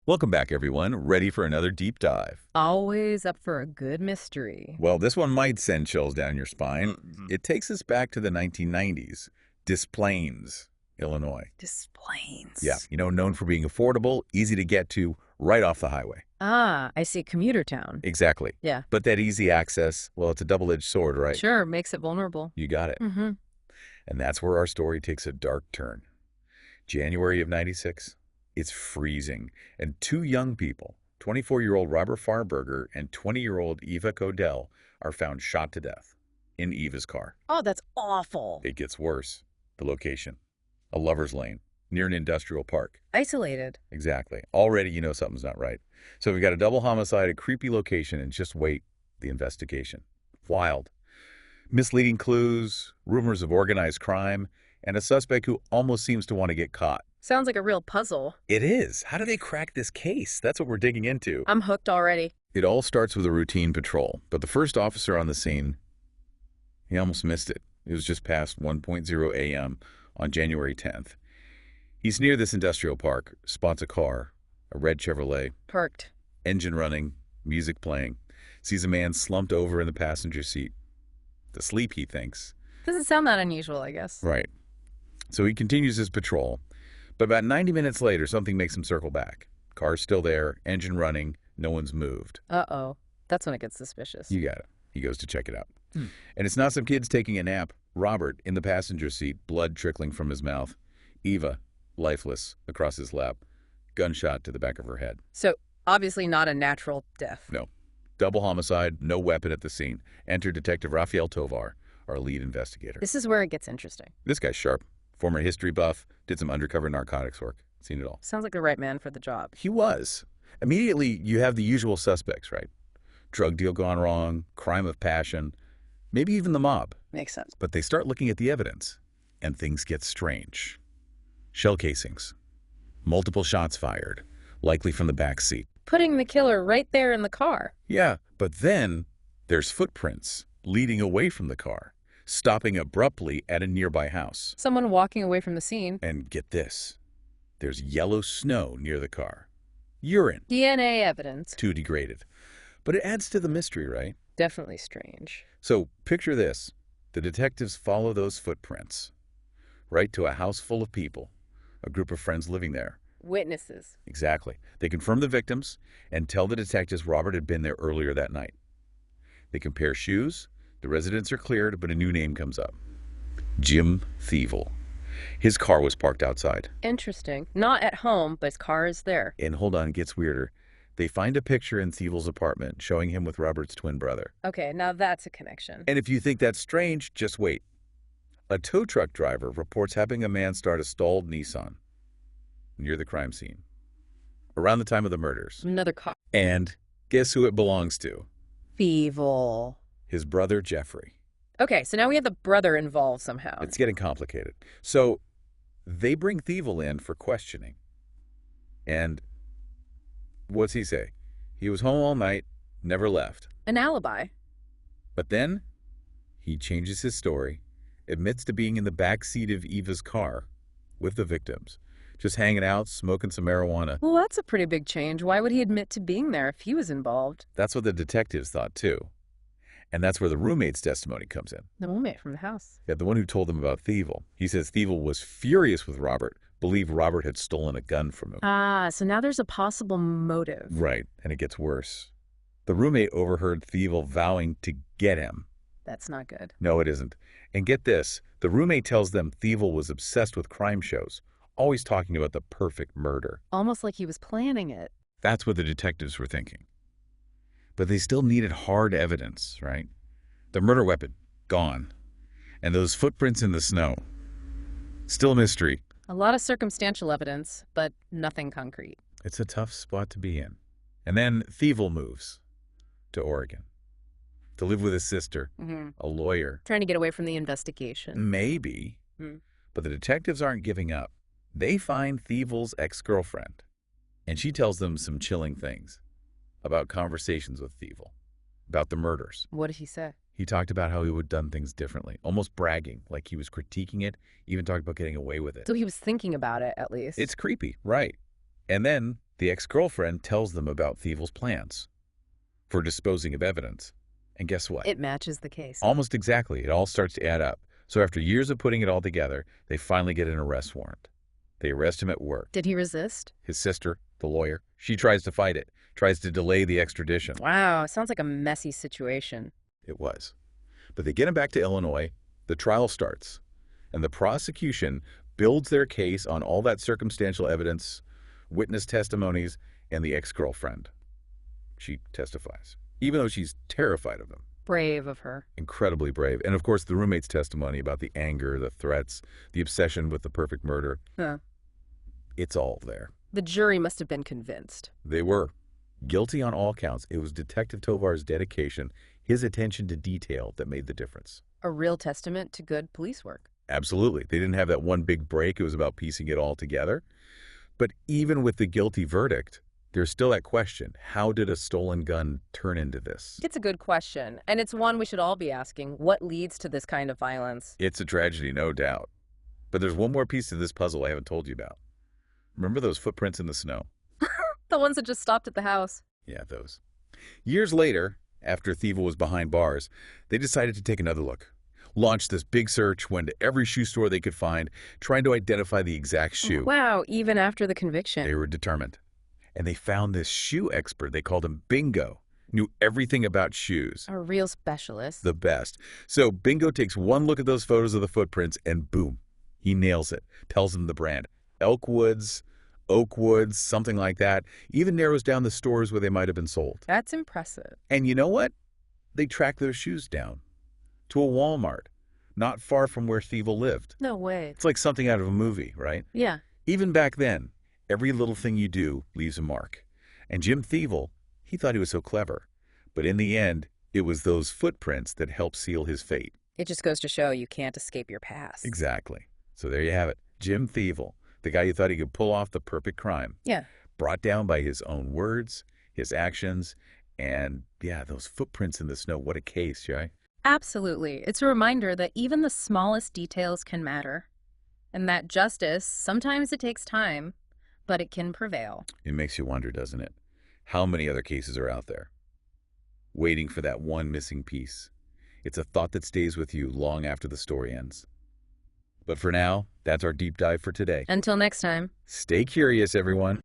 Welcome back, everyone. Ready for another deep dive? Always up for a good mystery. Well, this one might send chills down your spine. Mm-hmm. It takes us back to the 1990s. Des Plaines, Illinois. Des Plaines. Yeah, known for being affordable, easy to get to, right off the highway. Ah, I see. Commuter town. Exactly. Yeah. But that easy access, well, it's a double-edged sword, right? Sure, makes it vulnerable. You got it. Mm-hmm. And that's where our story takes a dark turn. January of 96. It's freezing, and two young people, 24-year-old Robert Farberger and 20-year-old Eva Codell, are found shot to death in Eva's car. Oh, that's awful. It gets worse. The location, a lover's lane near an industrial park. Isolated. Exactly. Already you know something's not right. So we've got a double homicide, a creepy location, and just wait, the investigation. Wild. Misleading clues, rumors of organized crime, and a suspect who almost seems to want to get caught. Sounds like a real puzzle. It is. How do they crack this case? That's what we're digging into. I'm hooked already. It all starts with a routine patrol, but the first officer on the scene, he almost missed it. It was just past 1:00 a.m. on January 10th. He's near this industrial park, spots a car, a red Chevrolet, Parked. engine running, music playing, sees a man slumped over in the passenger seat. Asleep, he thinks. Doesn't sound that unusual, I guess. Right. So he continues his patrol. But about 90 minutes later, something makes him circle back. Car's still there, engine running, no one's moved. Uh-oh. That's when it gets suspicious. You got it. He goes to check it out. And it's not some kids taking a nap. Robert, in the passenger seat, blood trickling from his mouth. Eva, lifeless, across his lap. Gunshot to the back of her head. So, obviously not a natural death. No. Double homicide, no weapon at the scene. Enter Detective Raphael Tovar, our lead investigator. This is where it gets interesting. This guy's sharp. Former history buff, did some undercover narcotics work. Seen it all. Sounds like the right man for the job. He was. Immediately, you have the usual suspects, right? Drug deal gone wrong, crime of passion, maybe even the mob. Makes sense. But they start looking at the evidence, and things get strange. Shell casings. Multiple shots fired, likely from the back seat. Putting the killer right there in the car. Yeah, but then there's footprints leading away from the car, stopping abruptly at a nearby house. Someone walking away from the scene. And get this, there's yellow snow near the car. Urine. DNA evidence. Too degraded. But it adds to the mystery, right? Definitely strange. So picture this. The detectives follow those footprints right to a house full of people, a group of friends living there. Witnesses. Exactly. They confirm the victims and tell the detectives Robert had been there earlier that night. They compare shoes. The residents are cleared, but a new name comes up. Jim Feevil. His car was parked outside. Interesting. Not at home, but his car is there. And hold on, it gets weirder. They find a picture in Feevil's apartment showing him with Robert's twin brother. Okay, now that's a connection. And if you think that's strange, just wait. A tow truck driver reports having a man start a stalled Nissan near the crime scene around the time of the murders. Another car. And guess who it belongs to? Feevil. His brother, Jeffrey. Okay, so now we have the brother involved somehow. It's getting complicated. So they bring Feevil in for questioning. And what's he say? He was home all night, never left. An alibi. But then he changes his story, admits to being in the back seat of Eva's car with the victims, just hanging out, smoking some marijuana. Well, that's a pretty big change. Why would he admit to being there if he was involved? That's what the detectives thought, too. And that's where the roommate's testimony comes in. The roommate from the house. Yeah, the one who told them about Feevil. He says Feevil was furious with Robert, believed Robert had stolen a gun from him. Ah, so now there's a possible motive. Right, and it gets worse. The roommate overheard Feevil vowing to get him. That's not good. No, it isn't. And get this, the roommate tells them Feevil was obsessed with crime shows, always talking about the perfect murder. Almost like he was planning it. That's what the detectives were thinking. But they still needed hard evidence, right? The murder weapon, gone. And those footprints in the snow, still a mystery. A lot of circumstantial evidence, but nothing concrete. It's a tough spot to be in. And then Feevil moves to Oregon to live with his sister, a lawyer. Trying to get away from the investigation. Maybe. But the detectives aren't giving up. They find Feevil's ex-girlfriend, and she tells them some chilling things about conversations with Feevil, about the murders. What did he say? He talked about how he would have done things differently, almost bragging, like he was critiquing it, even talked about getting away with it. So he was thinking about it, at least. It's creepy, right? And then The ex-girlfriend tells them about Feevil's plans for disposing of evidence. And guess what? It matches the case. Almost exactly. It all starts to add up. So after years of putting it all together, they finally get an arrest warrant. They arrest him at work. Did he resist? His sister, the lawyer, she tries to fight it, tries to delay the extradition. Wow, sounds like a messy situation. It was. But they get him back to Illinois, the trial starts, and the prosecution builds their case on all that circumstantial evidence, witness testimonies, and the ex-girlfriend. She testifies, even though she's terrified of him. Brave of her. Incredibly brave. And of course, the roommate's testimony about the anger, the threats, the obsession with the perfect murder. Huh. It's all there. The jury must have been convinced. They were. Guilty on all counts. It was Detective Tovar's dedication, his attention to detail that made the difference. A real testament to good police work. Absolutely. They didn't have that one big break. It was about piecing it all together. But even with the guilty verdict, there's still that question. How did a stolen gun turn into this? It's a good question, and it's one we should all be asking. What leads to this kind of violence? It's a tragedy, no doubt. But there's one more piece to this puzzle I haven't told you about. Remember those footprints in the snow? The ones that just stopped at the house. Yeah, those. Years later, after Feevil was behind bars, they decided to take another look. Launched this big search, went to every shoe store they could find, trying to identify the exact shoe. Wow, even after the conviction. They were determined. And they found this shoe expert. They called him Bingo. Knew everything about shoes. A real specialist. The best. So Bingo takes one look at those photos of the footprints and boom, he nails it. Tells them the brand. Elkwoods, Oakwoods, something like that. Even narrows down the stores where they might have been sold. That's impressive. And you know what? They tracked those shoes down to a Walmart, not far from where Feevil lived. No way. It's like something out of a movie, right? Yeah. Even back then, every little thing you do leaves a mark. And Jim Feevil, he thought he was so clever. But in the end, it was those footprints that helped seal his fate. It just goes to show you can't escape your past. Exactly. So there you have it. Jim Feevil, the guy who thought he could pull off the perfect crime. Yeah. Brought down by his own words, his actions, and yeah, those footprints in the snow. What a case, right? Absolutely. It's a reminder that even the smallest details can matter. And that justice, sometimes it takes time, but it can prevail. It makes you wonder, doesn't it? How many other cases are out there waiting for that one missing piece? It's a thought that stays with you long after the story ends. But for now, that's our deep dive for today. Until next time. Stay curious, everyone.